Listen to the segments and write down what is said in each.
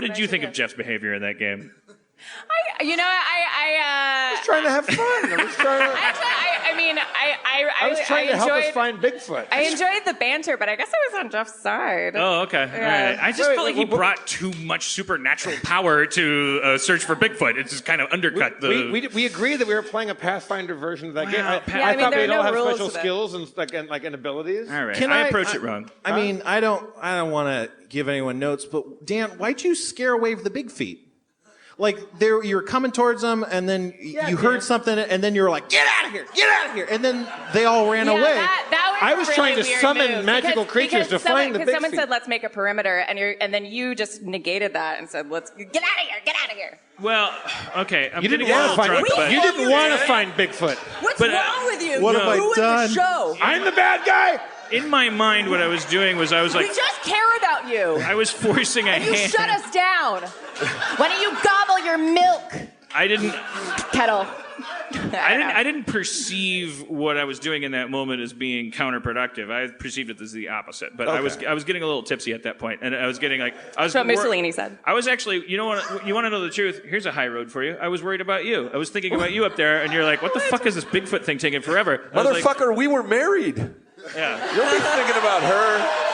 What did you think of Jeff's behavior in that game? I was trying to have fun. I was trying to help us find Bigfoot. I enjoyed the banter, but I guess I was on Jeff's side. Oh, okay. Yeah. All right. I just felt like he brought too much supernatural power to search for Bigfoot. It just kind of undercut We agreed that we were playing a Pathfinder version of that game. I thought they'd all have special skills and abilities. All right. I approach it wrong. I mean, I don't want to give anyone notes, but Dan, why'd you scare away the big feet? Like you were coming towards them, and then you heard something, and then you were like, "Get out of here! Get out of here!" And then they all ran away. That was I was a really trying to weird summon move magical creatures to find the big feet. Because someone said, "Let's make a perimeter," and then you just negated that and said, "Let's get out of here! Get out of here!" Well, okay. You didn't want to find Bigfoot. What's wrong with you? What have I done? The show. I'm the bad guy. In my mind, what I was doing was I was like, We just care about you. I was forcing a And you hand. shut us down. Why don't you gobble your milk? I didn't. Kettle. I didn't perceive what I was doing in that moment as being counterproductive. I perceived it as the opposite. But I was getting a little tipsy at that point, and I was getting like That's what Mussolini said. I was actually, you want to know the truth? Here's a high road for you. I was worried about you. I was thinking about you up there, and you're like, what the fuck is this Bigfoot thing taking forever? Motherfucker, we were married. Yeah. You'll be thinking about her.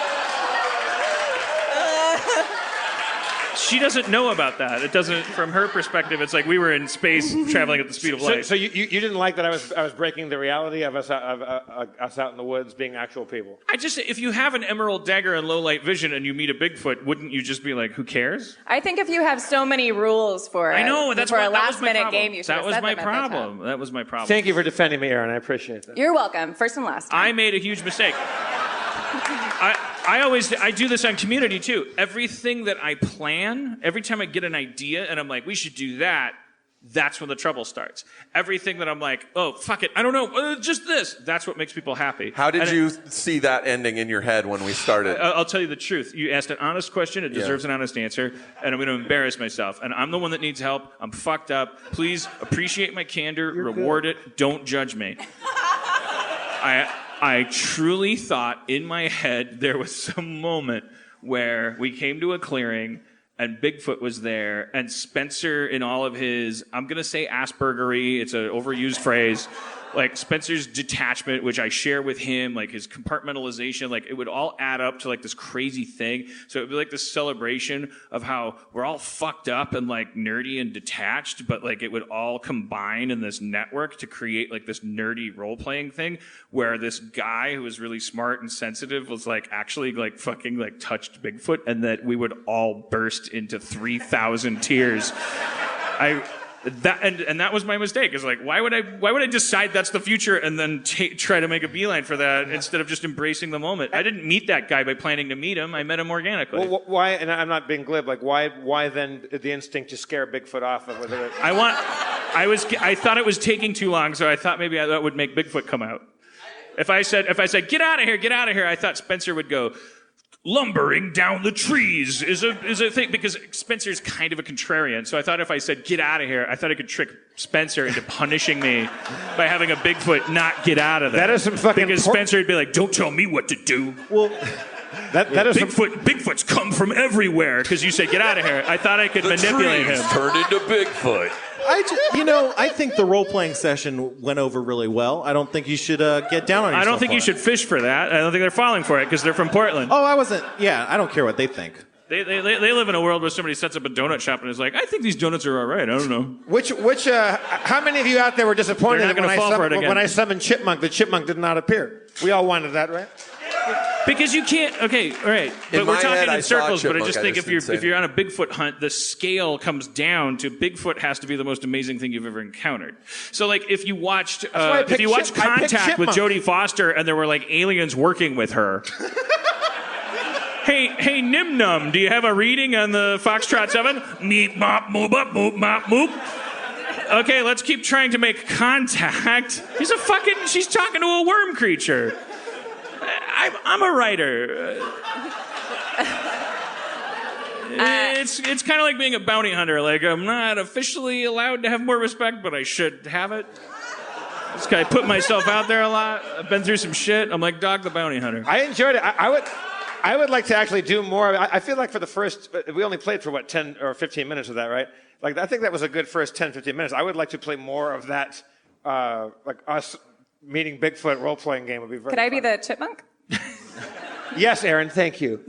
She doesn't know about that. It doesn't, from her perspective, it's like we were in space traveling at the speed of light. So you didn't like that I was breaking the reality of us out in the woods being actual people? If you have an emerald dagger and low light vision and you meet a Bigfoot, wouldn't you just be like, who cares? I think if you have so many rules for I know, that's for why a that was my last-minute problem. game, you should That have was said my them at that problem. time. That was my problem. Thank you for defending me, Aaron. I appreciate that. You're welcome. First and last time. I made a huge mistake. I do this on Community too. Everything that I plan, every time I get an idea and I'm like, we should do that, that's when the trouble starts. Everything that I'm like, oh, fuck it, I don't know, just this, that's what makes people happy. How did you see that ending in your head when we started? I'll tell you the truth. You asked an honest question, it deserves an honest answer, and I'm going to embarrass myself. And I'm the one that needs help. I'm fucked up. Please appreciate my candor, reward it, don't judge me. I truly thought in my head there was some moment where we came to a clearing and Bigfoot was there and Spencer in all of his, I'm going to say Aspergery, it's an overused phrase, like Spencer's detachment, which I share with him, like his compartmentalization, like it would all add up to like this crazy thing. So it would be like this celebration of how we're all fucked up and like nerdy and detached, but like it would all combine in this network to create like this nerdy role-playing thing where this guy who was really smart and sensitive was like actually like fucking like touched Bigfoot, and that we would all burst into 3,000 tears. That was my mistake. Is like, why would I decide that's the future and then try to make a beeline for that instead of just embracing the moment? I didn't meet that guy by planning to meet him. I met him organically. Well, why? And I'm not being glib. Like, why then the instinct to scare Bigfoot off of it? I thought it was taking too long, so I thought maybe that would make Bigfoot come out. If I said, get out of here, I thought Spencer would go, lumbering down the trees is a thing, because Spencer's kind of a contrarian. So I thought if I said, get out of here, I thought I could trick Spencer into punishing me by having a Bigfoot not get out of there. That is some fucking... Because Spencer would be like, don't tell me what to do. Well, that is Bigfoots come from everywhere, because you said, get out of here. I thought I could manipulate him. Turned into Bigfoot. I think the role-playing session went over really well. I don't think you should get down on yourself. I don't think you should fish for that. I don't think they're falling for it because they're from Portland. Oh, I wasn't. Yeah, I don't care what they think. They live in a world where somebody sets up a donut shop and is like, I think these donuts are all right. I don't know. How many of you out there were disappointed when I summoned Chipmunk? The Chipmunk did not appear. We all wanted that, right? Because you can't. Okay, all right. But we're talking in circles. But I just think if you're on a Bigfoot hunt, the scale comes down to Bigfoot has to be the most amazing thing you've ever encountered. So like if you watched Contact with Jodie Foster and there were like aliens working with her. Hey, Nim Num, do you have a reading on the Foxtrot 7? Meep, mop, moop, up, moop, mop, moop. Okay, let's keep trying to make contact. She's talking to a worm creature. I'm a writer. It's kind of like being a bounty hunter. Like, I'm not officially allowed to have more respect, but I should have it. I put myself out there a lot. I've been through some shit. I'm like Dog the Bounty Hunter. I enjoyed it. I would like to actually do more. I feel like for the first, we only played for 10 or 15 minutes of that, right? Like, I think that was a good first 10, 15 minutes. I would like to play more of that, like us meeting Bigfoot role-playing game would be very Could I be fun. the chipmunk? Yes, Aaron, thank you.